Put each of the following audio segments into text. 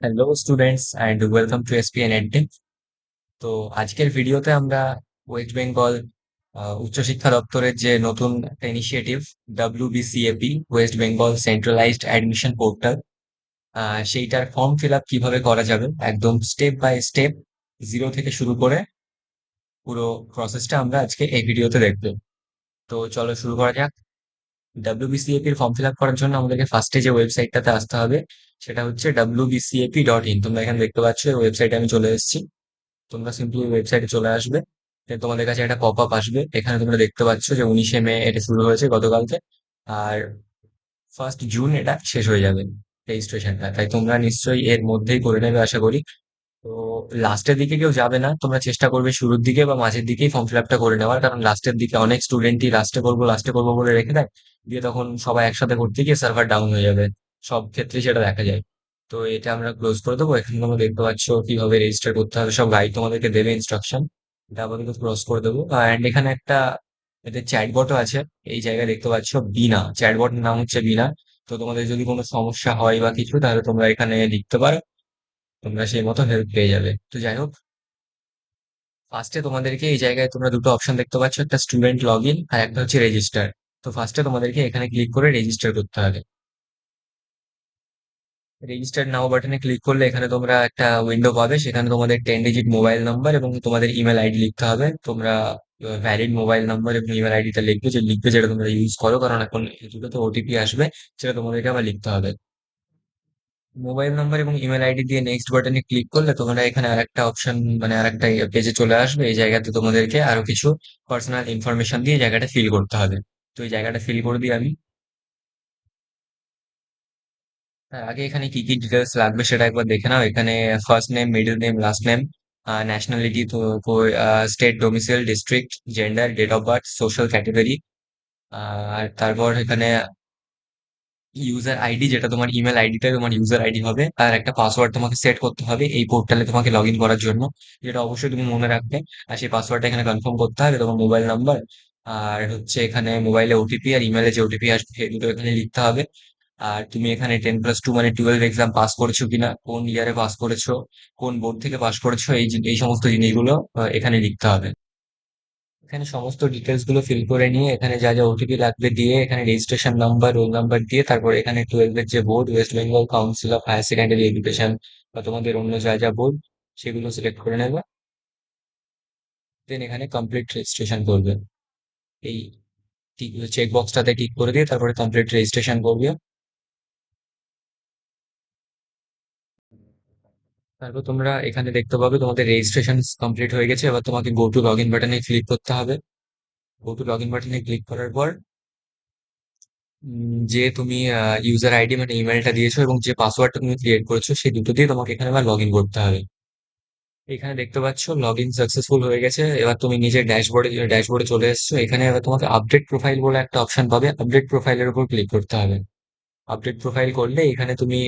Hello students and welcome to SPN edtech. তো আজকের ভিডিওতে আমরা ওয়েস্ট বেঙ্গল উচ্চশিক্ষা দপ্তরের যে নতুন একটা initiative WBCAP, West Bengal centralised admission portal, সেইটার ফর্ম ফিল আপ কিভাবে করা যাবে একদম স্টেপ বাই স্টেপ, জিরো থেকে শুরু করে পুরো প্রসেসটা আমরা আজকে এই ভিডিওতে দেখবো। তো চলো শুরু করা যাক। ডব্লিউবিসিএপি এর ফর্ম ফিল আপ করার জন্য আমাদেরকে ফার্স্টে যে ওয়েবসাইটটাতে আসতে হবে সেটা হচ্ছে wbcap.in। তোমরা এখানে দেখতে পাচ্ছ এই ওয়েবসাইটে আমি চলে এসেছি। তোমরা সিম্পলি ওয়েবসাইটে চলে আসবে। Then তোমাদের কাছে একটা পপ আপ আসবে, এখানে তোমরা দেখতে পাচ্ছ যে 19শে মে এটা শুরু হয়েছে গতকালকে। আর 1 জুন এটা শেষ হয়ে যাবে রেজিস্ট্রেশনটা, তাই তোমরা নিশ্চয়ই এর মধ্যেই করে নেবে আশা করি। তো লাস্টের দিকে কেউ যাবে না, তোমরা চেষ্টা করবে শুরুর দিকে বা মাঝের দিকেই ফর্ম ফিল আপটা করে নেওয়ার, কারণ লাস্টের দিকে অনেক স্টুডেন্টই লাস্টে করবো বলে রেখে দেয়। দিয়ে তখন সবাই একসাথে করতে গিয়ে সার্ভার ডাউন হয়ে যাবে, সব ক্ষেত্রেই সেটা দেখা যায়। তো এটা আমরা ক্লোজ করে দেবো। এখানে তোমরা দেখতে পাচ্ছ কিভাবে রেজিস্টার করতে হবে, সব গাইড তোমাদেরকে দেবে, ইনস্ট্রাকশন। এটা আপাতত ক্লোজ করে দেবো। অ্যান্ড এখানে একটা এদের চ্যাটবটও আছে, এই জায়গায় দেখতে পাচ্ছ বিনা, চ্যাটবট নাম হচ্ছে বিনা। তো তোমাদের যদি কোনো সমস্যা হয় বা কিছু, তাহলে তোমরা এখানে লিখতে পারো, তোমরা সেই মতো হেল্প পেয়ে যাবে। তো যাই হোক, ফার্স্টে তোমাদেরকে এই জায়গায় তোমরা দুটো অপশন দেখতে পাচ্ছ, একটা স্টুডেন্ট লগ ইন আর একটা হচ্ছে রেজিস্টার। তো ফার্স্টে তোমাদেরকে এখানে ক্লিক করে রেজিস্টার করতে হবে। রেজিস্টার নাও বাটনে ক্লিক করলে এখানে তোমরা একটা উইন্ডো পাবে, সেখানে তোমাদের 10 ডিজিট মোবাইল নাম্বার এবং তোমাদের ইমেল আইডি লিখতে হবে। তোমরা ভ্যালিড মোবাইল নাম্বার এবং ইমেল আইডিটা লিখবে যেটা তোমরা ইউজ করো, কারণ এখন এই দুটোতে ওটিপি আসবে, সেটা তোমাদেরকে আবার লিখতে হবে। মোবাইল নাম্বার এবং ইমেল আইডি দিয়ে নেক্সট বাটনে ক্লিক করলে তোমরা এখানে আরেকটা অপশন, মানে আরেকটা পেজে চলে আসবে। এই জায়গাতে তোমাদেরকে আরো কিছু পার্সোনাল ইনফরমেশন দিয়ে জায়গাটা ফিল করতে হবে। তো এই জায়গাটা ফিল করে দিই আমি। আগে এখানে কি কি ডিটেলস লাগবে সেটা একবার দেখে নাও। এখানে first name, middle name, last name, nationality, তো state, domicile, district, gender, date of birth, social category. আর তারপর এখানে ইউজার আইডি, যেটা তোমার ইমেল আইডিটা তোমার ইউজার আইডি হবে, আর একটা পাসওয়ার্ড তোমাকে সেট করতে হবে এই পোর্টালে তোমাকে লগ ইন করার জন্য, যেটা অবশ্যই তুমি মনে রাখবে। আর সেই পাসওয়ার্ডটা এখানে কনফার্ম করতে হবে, তোমার মোবাইল নাম্বার আর হচ্ছে এখানে মোবাইলে ওটিপি আর ইমেলে যে ওটিপি আসবে সেই দুটো এখানে লিখতে হবে। আর তুমি এখানে 10+2 মানে 12 এক্সাম পাস করেছো কিনা, কোন ইয়ারে পাস করেছো, কোন বোর্ড থেকে পাস করেছো, এই সমস্ত জিনিসগুলো এখানে লিখতে হবে। এখানে সমস্ত ডিটেলস গুলো ফিল করে নিয়ে এখানে যা যা ওটিপি লাগবে দিয়ে, এখানে রেজিস্ট্রেশন নাম্বার, রোল নাম্বার দিয়ে, তারপর এখানে 12-এর যে বোর্ড, West Bengal Council of Higher Secondary Education, বা তোমাদের অন্য যা যা বোর্ড সেগুলো সিলেক্ট করে নেবে। দেন এখানে কমপ্লিট রেজিস্ট্রেশন করবে। এই চেক বক্সটাতে টিক করে দিয়ে তারপরে কমপ্লিট রেজিস্ট্রেশন করবে। তারপর তোমরা এখানে দেখতে পাবে তোমাদের রেজিস্ট্রেশন কমপ্লিট হয়ে গেছে। এবার তোমাকে গো টু লগ ইন বাটনে ক্লিক করতে হবে। গো টু লগ ইন বাটনে ক্লিক করার পর যে তুমি ইউজার আইডি মানে ইমেলটা দিয়েছো এবং যে পাসওয়ার্ডটা তুমি ক্রিয়েট করেছো সেই দুটো দিয়ে তোমাকে এখানে আবার লগ ইন করতে হবে। এখানে দেখতে পাচ্ছ লগ ইন সাকসেসফুল হয়ে গেছে। এবার তুমি নিজের ড্যাশবোর্ডে চলে এসেছো। এখানে এবার তোমাকে আপডেট প্রোফাইল বলে একটা অপশন পাবে, আপডেট প্রোফাইলের উপর ক্লিক করতে হবে। আপডেট প্রোফাইল করলে এখানে তুমি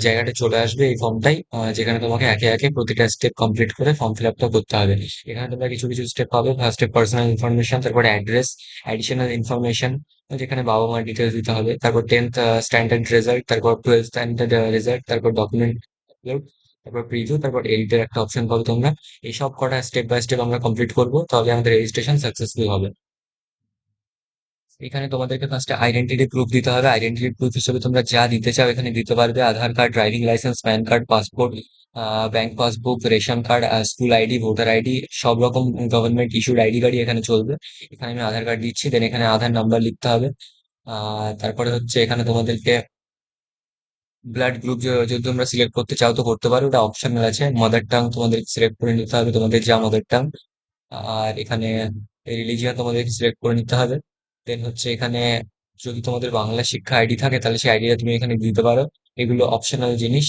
জায়গাটা চলে আসবে এই ফর্মটাই, যেখানে তোমাকে একে একে প্রতিটা স্টেপ কমপ্লিট করে ফর্ম ফিল আপটা করতে হবে। এখানে তোমরা কিছু কিছু স্টেপ পাবে। ফার্স্ট স্টেপ পার্সোনাল ইনফরমেশন, তারপরে অ্যাড্রেস, অ্যাডিশনাল ইনফরমেশন, যেখানে বাবা মার ডিটেলস দিতে হবে, তারপর 10th স্ট্যান্ডার্ড রেজাল্ট, তারপর 12th স্ট্যান্ডার্ড রেজাল্ট, তারপর ডকুমেন্ট আপলোড, তারপর প্রিভিউ, তারপর এডিটের একটা অপশন পাবে তোমরা। এই সব কটা স্টেপ বাই স্টেপ আমরা কমপ্লিট করবো, তাহলে আমাদের রেজিস্ট্রেশন সাকসেসফুল হবে। এখানে তোমাদেরকে ফার্স্টে আইডেন্টিটি প্রুফ দিতে হবে। আইডেন্টিটি প্রুফ হিসেবে তোমরা যা দিতে চাও এখানে দিতে পারবে। Aadhaar card, driving licence, PAN card, passport, bank passbook, ration card, school ID, voter ID, সব রকম গভর্নমেন্ট ইস্যুড আইডি কার্ডই এখানে চলবে। এখানে আমি আধার কার্ড দিচ্ছি, দেন এখানে আধার নাম্বার লিখতে হবে। তারপরে হচ্ছে এখানে তোমাদেরকে ব্লাড গ্রুপ যদি তোমরা সিলেক্ট করতে চাও তো করতে পারো, ওটা অপশনাল আছে। মাদার টাং তোমাদের সিলেক্ট করে নিতে হবে, তোমাদের যা মাদার টাং। আর এখানে রিলিজিয়ন তোমাদেরকে সিলেক্ট করে নিতে হবে। দেন হচ্ছে এখানে যদি তোমাদের বাংলা শিক্ষা আইডি থাকে তাহলে সেই আইডিটা তুমি এখানে দিতে পারো। এগুলো অপশনাল জিনিস।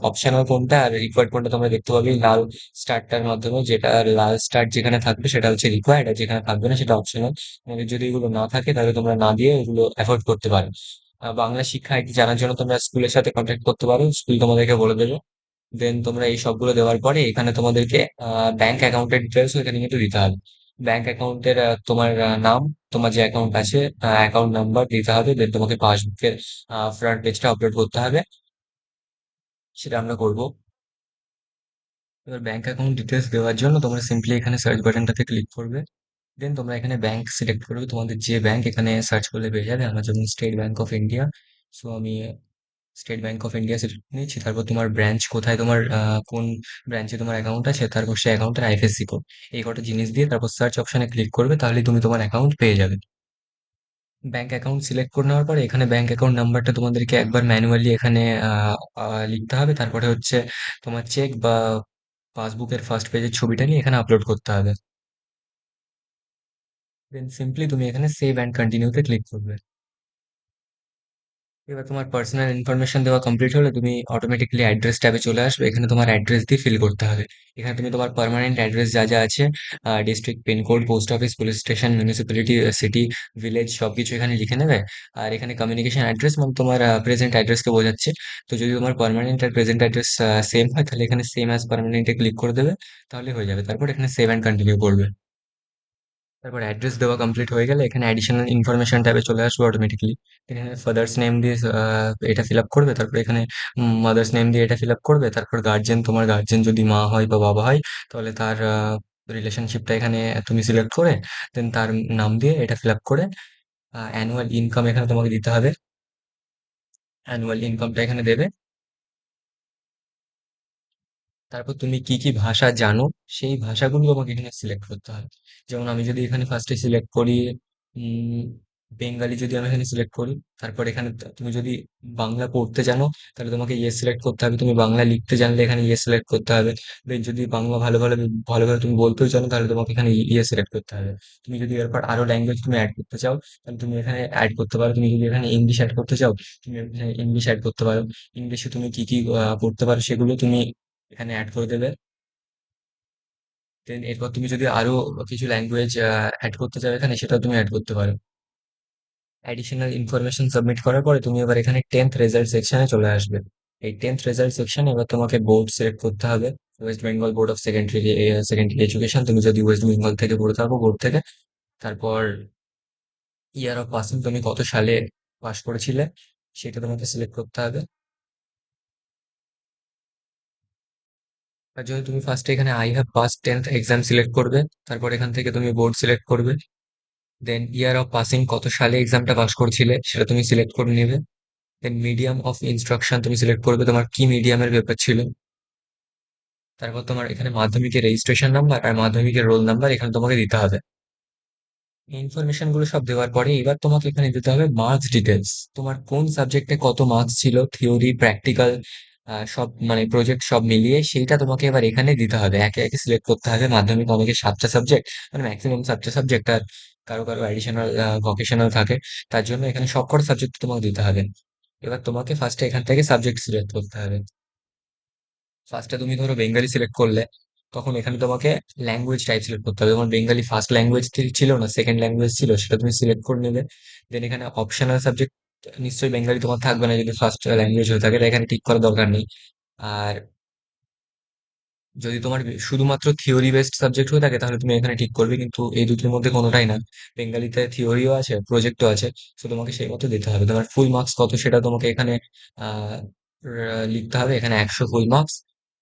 অপশনাল কোনটা আর রিকোয়ার্ড কোনটা তোমরা দেখতে পাবে এই লাল স্টারটার মাধ্যমে, যেটা লাল স্টার যেখানে থাকবে সেটা হচ্ছে রিকোয়ার্ড, আর যেখানে থাকবে না সেটা অপশনাল। তোমাদের যদি এগুলো না থাকে তাহলে তোমরা না দিয়ে এগুলো অ্যাভয়েড করতে পারো। বাংলা শিক্ষা আইডি জানার জন্য তোমরা স্কুলের সাথে কন্ট্যাক্ট করতে পারো, স্কুল তোমাদেরকে বলে দেবে। দেন তোমরা এই সবগুলো দেওয়ার পরে এখানে তোমাদেরকে ব্যাংক অ্যাকাউন্টের ডিটেলস এখানে কিন্তু দিতে হবে। ব্যাংক অ্যাকাউন্টের তোমার নাম, তোমার যে অ্যাকাউন্ট আছে অ্যাকাউন্ট নাম্বার দিতে হবে। দেন তোমাকে পাসবুকের ফ্রন্ট পেজটা আপলোড করতে হবে। সেটা আমরা করব। এবার ব্যাংক অ্যাকাউন্ট ডিটেলস দেওয়ার জন্য তোমরা সিম্পলি এখানে সার্চ বাটনটাতে ক্লিক করবে। দেন তোমরা এখানে ব্যাংক সিলেক্ট করবে, তোমাদের যে ব্যাংক এখানে সার্চ করলে পেয়ে যাবে। আমার যেমন State Bank of India, so আমি State Bank of India select নিচ্ছি। তারপর তোমার ব্রাঞ্চ কোথায়, তোমার কোন ব্রাঞ্চে তোমার অ্যাকাউন্ট আছে, তারপর সেই অ্যাকাউন্টের আইএফএসসি কোড, এই কটা জিনিস দিয়ে তারপর সার্চ অপশনে ক্লিক করবে, তাহলে তুমি তোমার অ্যাকাউন্ট পেয়ে যাবে। ব্যাংক অ্যাকাউন্ট সিলেক্ট করে নেওয়ার পরে এখানে ব্যাংক অ্যাকাউন্ট নাম্বারটা তোমাদেরকে একবার ম্যানুয়ালি এখানে লিখতে হবে। তারপরে হচ্ছে তোমার চেক বা পাসবুকের ফার্স্ট পেজের ছবিটা নিয়ে এখানে আপলোড করতে হবে। দেন সিম্পলি তুমি এখানে সেভ অ্যান্ড কন্টিনিউতে ক্লিক করবে। এবার তোমার পার্সোনাল ইনফরমেশন দেওয়া কমপ্লিট হলে তুমি অটোমেটিক্যালি অ্যাড্রেস ট্যাবে চলে আসবে। এখানে তোমার অ্যাড্রেস দিয়ে ফিল করতে হবে। এখানে তুমি তোমার পার্মানেন্ট অ্যাড্রেস যা যা আছে, district, pincode, post office, police station, municipality, city, village, সবকিছু এখানে লিখে নেবে। আর এখানে কমিউনিকেশন অ্যাড্রেস মানে তোমার প্রেজেন্ট অ্যাড্রেসকে বোঝাচ্ছে। তো যদি তোমার পার্মানেন্ট আর প্রেজেন্ট অ্যাড্রেস সেম হয়, তাহলে এখানে সেম অ্যাজ পার্মানেন্টে ক্লিক করে দেবে, তাহলে হয়ে যাবে। তারপর এখানে সেভ অ্যান্ড কন্টিনিউ করবে। তারপর অ্যাড্রেস দেওয়া কমপ্লিট হয়ে গেলে এখানে অ্যাডিশনাল ইনফরমেশন ট্যাবে চলে আসবে অটোমেটিকলি। এখানে ফাদার্স নেম দিয়ে এটা ফিল আপ করবে। তারপর এখানে মাদার্স নেম দিয়ে এটা ফিল আপ করবে। তারপর গার্জেন, তোমার গার্জেন যদি মা হয় বা বাবা হয়, তাহলে তার রিলেশনশিপটা এখানে তুমি সিলেক্ট করে দেন তার নাম দিয়ে এটা ফিল আপ করে অ্যানুয়াল ইনকাম এখানে তোমাকে দিতে হবে। অ্যানুয়াল ইনকামটা এখানে দেবে। তারপর তুমি কি কি ভাষা জানো সেই ভাষাগুলো তোমাকে এখানে সিলেক্ট করতে হবে। যেমন আমি যদি এখানে ফার্স্টে সিলেক্ট করি উম বেঙ্গালি, যদি আমি এখানে সিলেক্ট করি, তারপর এখানে তুমি যদি বাংলা পড়তে জানো তাহলে তোমাকে ইয়ে সিলেক্ট করতে হবে। তুমি বাংলা লিখতে জানলে এখানে ইয়ে সিলেক্ট করতে হবে। Then যদি বাংলা ভালো ভালো ভালোভাবে তুমি বলতেও জানো তাহলে তোমাকে এখানে ইয়ে সিলেক্ট করতে হবে। তুমি যদি এরপর আরো ল্যাঙ্গুয়েজ তুমি অ্যাড করতে চাও তাহলে তুমি এখানে অ্যাড করতে পারো। তুমি যদি এখানে ইংলিশ অ্যাড করতে চাও তুমি এখানে ইংলিশ অ্যাড করতে পারো। ইংলিশে তুমি কি কি পড়তে পারো সেগুলো তুমি এখানে অ্যাড করে দেবে। দেন এরপর তুমি যদি আরো কিছু ল্যাঙ্গুয়েজ অ্যাড করতে চাও এখানে, সেটা তুমি অ্যাড করতে পারো। অ্যাডিশনাল ইনফরমেশন সাবমিট করার পরে তুমি এবার এখানে 10th রেজাল্ট সেকশনে চলে আসবে। এই 10th রেজাল্ট সেকশনে এবার তোমাকে বোর্ড সিলেক্ট করতে হবে। West Bengal board of secondary secondary education, তুমি যদি ওয়েস্ট বেঙ্গল থেকে পড়ে থাকো, বোর্ড থেকে। তারপর ইয়ার অফ পাসিং, তুমি কত সালে পাস করেছিলে সেটা তোমাকে সিলেক্ট করতে হবে। তার জন্য তুমি ফার্স্টে এখানে I have pass 10th exam select করবে। তারপর এখান থেকে তুমি বোর্ড সিলেক্ট করবে। দেন ইয়ার অফ পাসিং, কত সালে এক্সামটা পাস করছিলে সেটা তুমি সিলেক্ট করে নেবে। দেন মিডিয়াম অফ ইনস্ট্রাকশন তুমি সিলেক্ট করবে, তোমার কি মিডিয়ামের পেপার ছিল। তারপর তোমার এখানে মাধ্যমিকের রেজিস্ট্রেশন নাম্বার আর মাধ্যমিকের রোল নাম্বার এখানে তোমাকে দিতে হবে। ইনফরমেশন গুলো সব দেওয়ার পরে এবার তোমাকে এখানে দিতে হবে মার্কস ডিটেলস। তোমার কোন সাবজেক্টে কত মার্কস ছিল, থিওরি, প্র্যাকটিক্যাল, সব মানে প্রজেক্ট সব মিলিয়ে সেইটা তোমাকে এবার এখানে দিতে হবে। একে একে সিলেক্ট করতে হবে। মাধ্যমিক অনেকে 7টা সাবজেক্ট, মানে ম্যাক্সিমাম 7টা সাবজেক্ট, আর কারো কারো অ্যাডিশনাল ভোকেশনাল থাকে, তার জন্য এখানে সবকটা সাবজেক্ট তোমাকে দিতে হবে। এবার তোমাকে ফার্স্টে এখান থেকে সাবজেক্ট সিলেক্ট করতে হবে। ফার্স্টে তুমি ধরো বেঙ্গলি সিলেক্ট করলে, তখন এখানে তোমাকে ল্যাঙ্গুয়েজ টাইপ সিলেক্ট করতে হবে। তোমার বেঙ্গলি ফার্স্ট ল্যাঙ্গুয়েজ ছিল না, সেকেন্ড ল্যাঙ্গুয়েজ ছিল, সেটা তুমি সিলেক্ট করে নেবে। দেন এখানে অপশনাল সাবজেক্ট, নিশ্চয়ই বেঙ্গলি তোমার থাকবে না যদি ফার্স্ট ল্যাঙ্গুয়েজ হয়ে থাকে, তাই এখানে টিক করার দরকার নেই। আর যদি তোমার শুধুমাত্র থিওরি বেসড সাবজেক্ট হয়ে থাকে তাহলে তুমি এখানে ঠিক করবে, কিন্তু এই দুটির মধ্যে কোনোটাই না। বেঙ্গলিতে থিওরিও আছে, প্রজেক্টও আছে, তো তোমাকে সেই মতো দিতে হবে। তোমার ফুল মার্কস কত সেটা তোমাকে এখানে আহ লিখতে হবে। এখানে 100 ফুল মার্কস।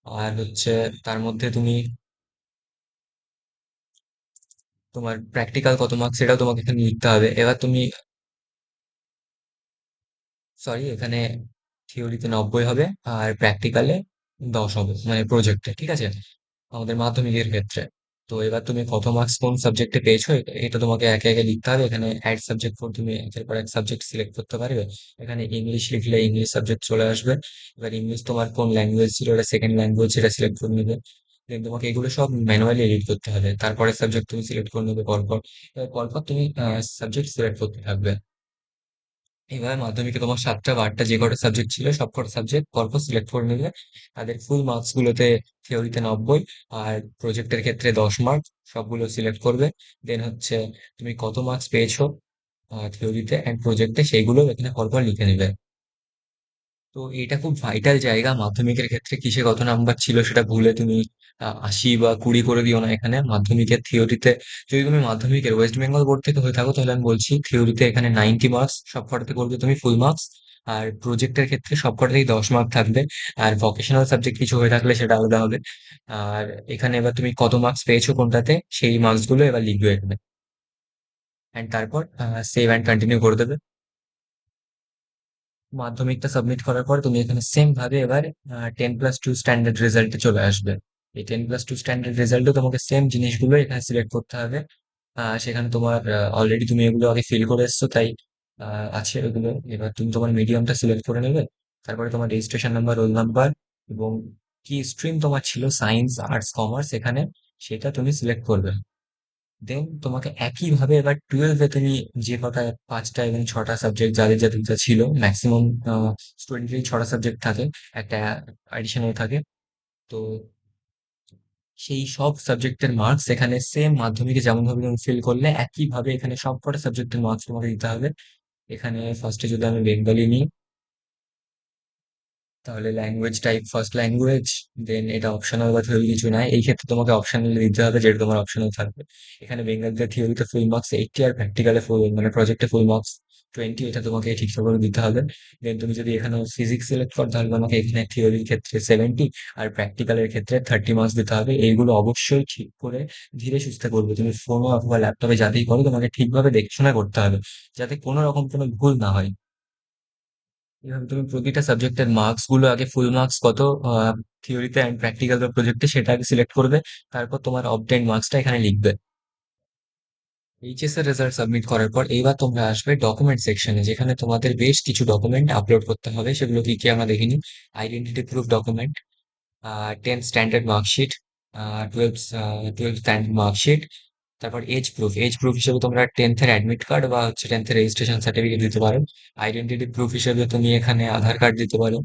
আর হচ্ছে তার মধ্যে তুমি তোমার প্র্যাকটিক্যাল কত মার্কস সেটাও তোমাকে এখানে লিখতে হবে। এবার তুমি, সরি, এখানে থিওরিতে 90 হবে আর প্র্যাকটিক্যালে 10 হবে, মানে প্রজেক্টে, ঠিক আছে, আমাদের মাধ্যমিকের ক্ষেত্রে। তো এবার তুমি কত মার্কস কোন সাবজেক্টে পেয়েছো এটা তোমাকে একে একে লিখতে হবে। এখানে অ্যাড সাবজেক্ট ফর তুমি একের পর এক সাবজেক্ট সিলেক্ট করতে পারবে। এখানে ইংলিশ লিখলে ইংলিশ সাবজেক্ট চলে আসবে। এবার ইংলিশ তোমার কোন ল্যাঙ্গুয়েজ ছিল, এটা সেকেন্ড ল্যাঙ্গুয়েজ, সেটা সিলেক্ট করে নেবে। দেন তোমাকে এগুলো সব ম্যানুয়ালি এডিট করতে হবে। তারপরে সাবজেক্ট তুমি সিলেক্ট করে নেবে পরপর। এবার পরপর তুমি সাবজেক্ট সিলেক্ট করতে থাকবে। এবার মাধ্যমিকে তোমার 7টা বা 8টা যে কটা সাবজেক্ট ছিল সব কটা সাবজেক্ট পরপর সিলেক্ট করে নিলে তাদের ফুল মার্কস গুলোতে, থিওরিতে 90 আর প্রজেক্টের ক্ষেত্রে 10 মার্ক, সবগুলো সিলেক্ট করবে। দেন হচ্ছে তুমি কত মার্কস পেয়েছো থিওরিতে অ্যান্ড প্রজেক্টে সেইগুলো এখানে পরপর লিখে নেবে। তো এটা খুব ভাইটাল জায়গা মাধ্যমিকের ক্ষেত্রে, কিসে কত নাম্বার ছিল সেটা ভুলে তুমি 80 বা 20 করে দিও না এখানে মাধ্যমিকের থিওরিতে। যদি তুমি মাধ্যমিকের ওয়েস্ট বেঙ্গল বোর্ড থেকে হয়ে থাকো তাহলে আমি বলছি থিওরিতে এখানে 90 মার্কস সব কটাতে করবে তুমি ফুল মার্কস। আর প্রজেক্টের ক্ষেত্রে সবকটাতেই 10 মার্ক থাকবে। আর ভোকেশনাল সাবজেক্ট কিছু হয়ে থাকলে সেটা আলাদা হবে। আর এখানে এবার তুমি কত মার্কস পেয়েছো কোনটাতে সেই মার্কস গুলো এবার লিখবে এখানে, অ্যান্ড তারপর সেভ অ্যান্ড কন্টিনিউ করে দেবে। মাধ্যমিকটা সাবমিট করার পর তুমি এখানে সেম ভাবে এবার 10+2 স্ট্যান্ডার্ড রেজাল্টে চলে আসবে। এই 10+2 স্ট্যান্ডার্ড রেজাল্টে তোমাকে সেম জিনিসগুলো এখানে সিলেক্ট করতে হবে। সেখানে তোমার অলরেডি তুমি এগুলো আগে ফিল করে এসছো, তাই আছে ওগুলো। এবার তুমি তোমার মিডিয়ামটা সিলেক্ট করে নেবে। তারপরে তোমার রেজিস্ট্রেশন নাম্বার, রোল নাম্বার এবং কি স্ট্রিম তোমার ছিল, সায়েন্স, আর্টস, কমার্স, এখানে সেটা তুমি সিলেক্ট করবে। দেন তোমাকে একইভাবে এবার টুয়েলভে তুমি যে কটা 5টা এবং 6টা সাবজেক্ট যাদের যাদের যা ছিল, ম্যাক্সিমাম স্টুডেন্টেরই 6টা সাবজেক্ট থাকে, একটা অ্যাডিশনাল থাকে। তো সেই সব সাবজেক্টের মার্কস এখানে সেম মাধ্যমিকে যেমন ভাবে তুমি ফিল করলে একইভাবে এখানে সব কটা সাবজেক্টের মার্কস তোমাকে দিতে হবে। এখানে ফার্স্টে যদি আমি বেঙ্গলি নিই, তাহলে ল্যাঙ্গুয়েজ টাইপ ফার্স্ট ল্যাঙ্গুয়েজ, দেন এটা অপশনাল বা থিওরি কিছু নাই, এই ক্ষেত্রে তোমাকে অপশনাল দিতে হবে যেটা তোমার অপশনাল থাকবে। এখানে বেঙ্গলিতে থিওরিতে ফুল মার্কস 80 আর প্র্যাকটিক্যালে ফুল মানে প্রজেক্টে ফুল মার্কস 20, এটা তোমাকে ঠিকঠাক করে দিতে হবে। দেন তুমি যদি এখানে ফিজিক্স সিলেক্ট করো তাহলে তোমাকে এখানে থিওরির ক্ষেত্রে 70 আর প্র্যাকটিক্যালের ক্ষেত্রে 30 মার্কস দিতে হবে। এইগুলো অবশ্যই ঠিক করে ধীরে সুস্থে করবে, তুমি ফোনে অথবা ল্যাপটপে যাতেই করো তোমাকে ঠিকভাবে দেখে করতে হবে, যাতে কোনো রকম কোনো ভুল না হয়। এভাবে তুমি প্রতিটা সাবজেক্টের মার্কস গুলো আগে ফুল মার্কস কত থিওরিতে অ্যান্ড প্র্যাকটিক্যাল বা প্রজেক্টে সেটা আগে সিলেক্ট করবে। তারপর তোমার অবটেইন মার্কসটা এখানে লিখবে। এইচএস এর রেজাল্ট সাবমিট করার পর এইবার তোমরা আসবে ডকুমেন্ট সেকশনে, যেখানে তোমাদের বেশ কিছু ডকুমেন্ট আপলোড করতে হবে। সেগুলো কি কি আমরা দেখিনি। Identity proof document, 10th standard marksheet, twelve standard marksheet. তারপর এজ প্রুফ হিসেবে তোমরা 10th-এর অ্যাডমিট কার্ড বা হচ্ছে 10th-এর রেজিস্ট্রেশন সার্টিফিকেট দিতে পারো। আইডেন্টিটি প্রুফ হিসেবে তুমি এখানে আধার কার্ড দিতে পারো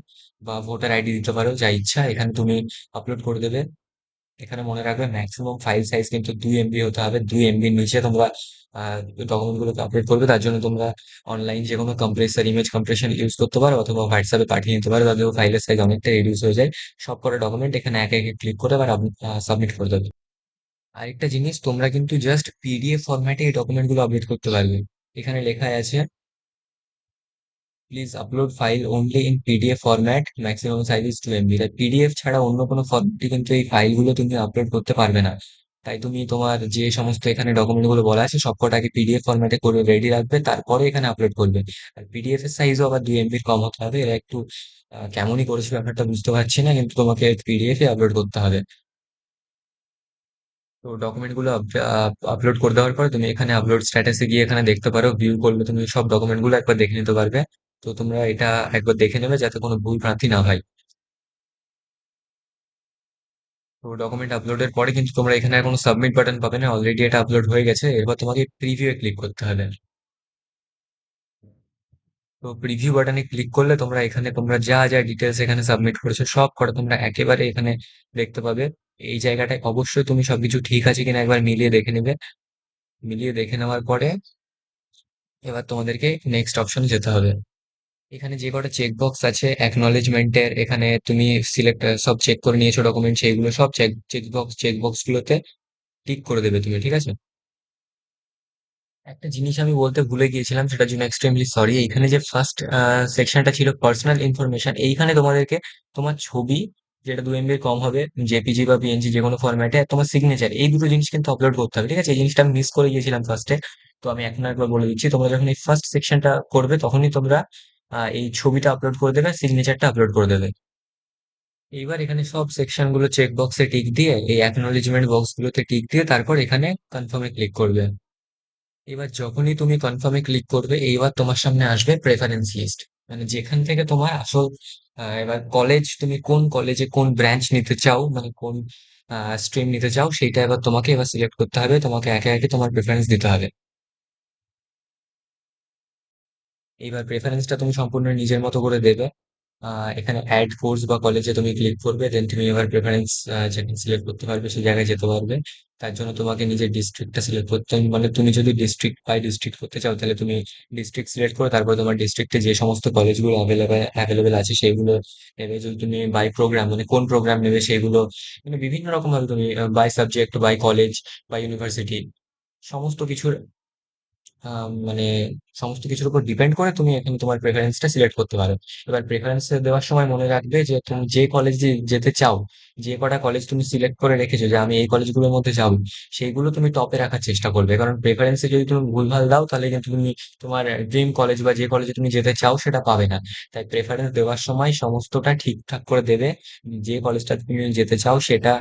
বা ভোটার আইডি দিতে পারো, যা ইচ্ছা এখানে তুমি আপলোড করে দেবে। এখানে মনে রাখবে ম্যাক্সিমাম ফাইল সাইজ কিন্তু 2 MB হতে হবে, 2 MBর নিচে তোমরা ডকুমেন্ট গুলোকে আপলোড করবে। তার জন্য তোমরা অনলাইন যে কোনো কম্প্রেসার, ইমেজ কম্প্রেশন ইউজ করতে পারো অথবা হোয়াটসঅ্যাপে পাঠিয়ে নিতে পারো, তাহলে ফাইলের সাইজ অনেকটা রিডিউস হয়ে যায়। সব কটা ডকুমেন্ট এখানে একে একে ক্লিক করে আবার সাবমিট করে দেবে। আরেকটা জিনিস, তোমরা কিন্তু জাস্ট পিডিএফ ফরম্যাটে এই ডকুমেন্ট গুলো আপলোড করতে পারবে। এখানে লেখা আছে, please upload file only in PDF format, maximum size is 2 MB। তাই পিডিএফ ছাড়া অন্য কোনো ফরম্যাটে কিন্তু এই ফাইলগুলো তুমি আপলোড করতে পারবে না। তাই তুমি তোমার যে সমস্ত এখানে ডকুমেন্ট গুলো বলা আছে সবকটাকে পিডিএফ ফরম্যাটে করে রেডি রাখবে, তারপরে এখানে আপলোড করবে। আর পিডিএফ এর সাইজও আবার 2 MBর কম হতে হবে। এরা একটু কেমনই করেছে ব্যাপারটা বুঝতে পারছি না, কিন্তু তোমাকে পিডিএফ এ আপলোড করতে হবে। তো ডকুমেন্ট গুলো আপলোড করে দেওয়ার পর তুমি এখানে আপলোড স্ট্যাটাসে গিয়ে এখানে দেখতে পারো, ভিউ করলে তুমি সব ডকুমেন্ট গুলো একবার দেখে নিতে পারবে। তো তোমরা এটা একবার দেখে নেবে যাতে কোনো ভুল ভ্রান্তি না হয়। তো ডকুমেন্ট আপলোডের পরে কিন্তু তোমরা এখানে আর কোনো সাবমিট বাটন পাবে না, অলরেডি এটা আপলোড হয়ে গেছে। এবার তোমাকে প্রিভিউ এ ক্লিক করতে হবে। তো প্রিভিউ বাটনে ক্লিক করলে তোমরা এখানে তোমরা যা যা ডিটেলস এখানে সাবমিট করেছো সব কটা তোমরা একেবারে এখানে দেখতে পাবে। এই জায়গাটায় অবশ্যই তুমি সবকিছু ঠিক আছে কিনা একবার মিলিয়ে দেখে নেবে। মিলিয়ে দেখে নেওয়ার পরে এবার তোমাদেরকে নেক্সট অপশনে যেতে হবে। এখানে যে কটা চেক বক্স আছে অ্যাকনলেজমেন্টের, এখানে তুমি সিলেক্ট সব চেক করে নিয়েছো ডকুমেন্ট, সেইগুলো সব চেক বক্স গুলোতে টিক করে দেবে তুমি, ঠিক আছে। একটা জিনিস আমি বলতে ভুলে গিয়েছিলাম, সেটার জন্য এক্সট্রিমলি সরি। এইখানে যে ফার্স্ট সেকশনটা ছিল পার্সোনাল ইনফরমেশন, এইখানে তোমাদেরকে তোমার ছবি, যেটা 2 MB কম হবে, জেপিজি বা পিএনজি যে কোনো ফরম্যাটে, তোমার সিগনেচার, এই দুটো জিনিস কিন্তু আপলোড করতে হবে, ঠিক আছে। এই জিনিসটা আমি মিস করে গিয়েছিলাম ফার্স্টে। তো আমি এখন একবার বলে দিচ্ছি, তোমরা যখন এই ফার্স্ট সেকশনটা করবে তখনই তোমরা এই ছবিটা আপলোড করে দেবে, সিগনেচারটা আপলোড করে দেবে। এইবার এখানে সব সেকশন গুলো চেক বক্সে টিক দিয়ে, এই অ্যাকনলেজমেন্ট বক্স গুলোতে টিক দিয়ে তারপর এখানে কনফার্মে ক্লিক করবে। এবার যখনই তুমি কনফার্মে ক্লিক করবে এইবার তোমার সামনে আসবে প্রেফারেন্স লিস্ট, মানে যেখান থেকে তোমার আসল এবার কলেজ, তুমি কোন কলেজে কোন ব্রাঞ্চ নিতে চাও, মানে কোন স্ট্রিম নিতে চাও, সেইটা এবার তোমাকে এবার সিলেক্ট করতে হবে, তোমাকে একে একে তোমার প্রেফারেন্স দিতে হবে। এইবার প্রেফারেন্সটা তুমি সম্পূর্ণ নিজের মতো করে দেবে। এখানে অ্যাড কোর্স বা কলেজে তুমি ক্লিক করবে, দেন তুমি এবার প্রেফারেন্স যেখানে সিলেক্ট করতে পারবে সেই জায়গায় যেতে পারবে। তার জন্য তোমাকে নিজের ডিস্ট্রিক্টটা সিলেক্ট করতে হবে, মানে তুমি যদি ডিস্ট্রিক্ট বাই ডিস্ট্রিক্ট করতে চাও তাহলে তুমি ডিস্ট্রিক্ট সিলেক্ট করে তারপর তোমার ডিস্ট্রিক্টে যে সমস্ত কলেজগুলো অ্যাভেলেবেল আছে সেগুলো নেবে। যদি তুমি বাই প্রোগ্রাম, মানে কোন প্রোগ্রাম নেবে সেগুলো, মানে বিভিন্ন রকম ভাবে তুমি by subject, by college, by university, সমস্ত কিছুর মানে সমস্ত কিছুর উপর ডিপেন্ড করে তুমি এখানে তোমার প্রেফারেন্সটা সিলেক্ট করতে পারো। এবার প্রেফারেন্স দেওয়ার সময় মনে রাখবে যে তুমি যে কলেজে যেতে চাও, যে কটা কলেজ তুমি সিলেক্ট করে রেখেছো যে আমি এই কলেজগুলোর মধ্যে যাবো, সেইগুলো তুমি টপে রাখার চেষ্টা করবে। কারণ প্রেফারেন্সে যদি তুমি ভুলভাল দাও তাহলে কিন্তু তুমি তোমার ড্রিম কলেজ বা যে কলেজে তুমি যেতে চাও সেটা পাবে না। তাই প্রেফারেন্স দেওয়ার সময় সমস্তটা ঠিকঠাক করে দেবে। যে কলেজটা তুমি যেতে চাও সেটা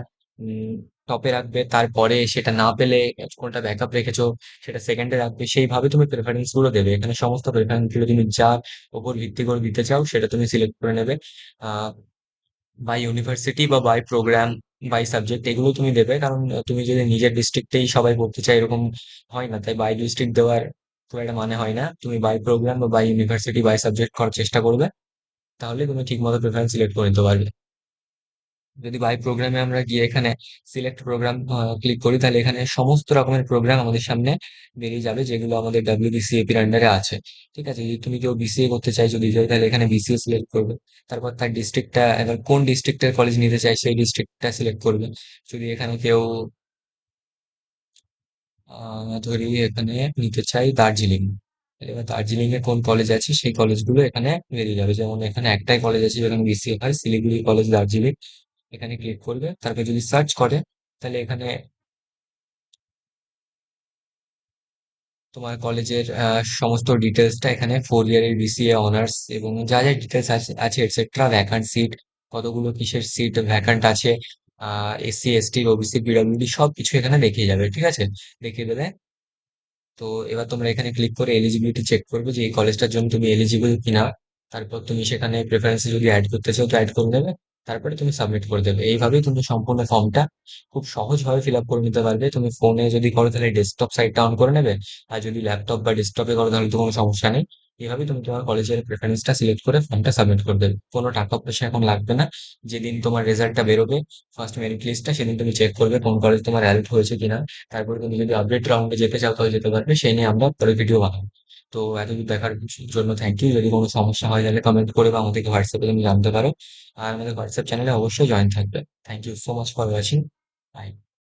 টপে রাখবে, তারপরে সেটা না পেলে কোনটা ব্যাকআপ রেখেছো সেটা সেকেন্ডে রাখবে। সেইভাবে তুমি প্রেফারেন্স গুলো দেবে। এখানে সমস্ত প্রেফারেন্স গুলো তুমি যার উপর ভিত্তি করে দিতে চাও সেটা তুমি সিলেক্ট করে নেবে। আহ বাই ইউনিভার্সিটি বা বাই প্রোগ্রাম, বাই সাবজেক্ট, এগুলো তুমি দেবে। কারণ তুমি যদি নিজের ডিস্ট্রিক্টেই সবাই পড়তে চায় এরকম হয় না, তাই বাই ডিস্ট্রিক্ট দেওয়ার খুব একটা মানে হয় না। তুমি বাই প্রোগ্রাম বা বাই ইউনিভার্সিটি বাই সাবজেক্ট করার চেষ্টা করবে, তাহলে তুমি ঠিক মতো প্রেফারেন্স সিলেক্ট করে নিতে পারবে। যদি বাই প্রোগ্রামে আমরা গিয়ে এখানে সিলেক্ট প্রোগ্রাম ক্লিক করি, তাহলে এখানে সমস্ত রকমের প্রোগ্রাম আমাদের সামনে বেরিয়ে যাবে যেগুলো আমাদের ডাব্লিউবিসিএপির আন্ডারে আছে। ঠিক আছে, যদি তুমি কেউ বিসিএ করতে চাইছো দিতে, তাহলে এখানে বিসিএ সিলেক্ট করবে। তারপর তার ডিস্ট্রিক্টটা, এবার কোন ডিস্ট্রিক্টের কলেজ নিতে চাই সেই ডিস্ট্রিক্টটা সিলেক্ট করবে। যদি এখানে কেউ ধরি এখানে নিতে চাই দার্জিলিং, এবার দার্জিলিং এ কোন কলেজ আছে সেই কলেজগুলো এখানে বেরিয়ে যাবে। যেমন এখানে একটাই কলেজ আছে যেখানে বিসিএ হয়, শিলিগুড়ি কলেজ দার্জিলিং। এখানে ক্লিক করবে, তারপর যদি সার্চ করে তাহলে এখানে তোমার কলেজের সমস্ত ডিটেলসটা, এখানে 4 ইয়ারের বিসিএ অনার্স এবং যা যা ডিটেলস আছে আছে এটসেট্রা, ভ্যাকান্ট সিট, কতগুলো কিসের সিট ভ্যাকান্ট আছে, এসসি এসটি ওবিসি পিডব্লিউডি সব কিছু এখানে দেখিয়ে যাবে। ঠিক আছে, দেখিয়ে দেবে। তো এবার তোমরা এখানে ক্লিক করে এলিজিবিলিটি চেক করবে যে এই কলেজটার জন্য তুমি এলিজিবল কিনা। তারপর তুমি সেখানে প্রেফারেন্সে যদি অ্যাড করতে চাও তো অ্যাড করে দেবে। তারপরে তুমি সাবমিট করে দেবে। এইভাবেই তুমি সম্পূর্ণ ফর্মটা খুব সহজভাবে ফিল আপ করে নিতে পারবে। তুমি ফোনে যদি করো তাহলে ডেস্কটপ সাইটটা অন করে নেবে, আর যদি ল্যাপটপ বা ডেস্কটপে করো তাহলে তো কোনো সমস্যা নেই। এভাবেই তুমি তোমার কলেজের প্রেফারেন্সটা সিলেক্ট করে ফর্মটা সাবমিট করে দেবে। কোনো টাকা পয়সা এখন লাগবে না। যেদিন তোমার রেজাল্টটা বেরোবে, ফার্স্ট মেরিট লিস্টটা, সেদিন তুমি চেক করবে কোন কলেজ তোমার অ্যালট হয়েছে কিনা। তারপরে তুমি যদি আপডেট রাউন্ডে যেতে চাও তাহলে যেতে পারবে। সেই নিয়ে আমরা পরে ভিডিও বানাবো। তো এতদূর দেখার জন্য থ্যাংক ইউ। যদি কোনো সমস্যা হয় তাহলে কমেন্ট করে বা আমাদেরকে হোয়াটসঅ্যাপে তুমি জানতে পারো। আর আমাদের হোয়াটসঅ্যাপ চ্যানেলে অবশ্যই জয়েন থাকবে। Thank you so much for watching. By.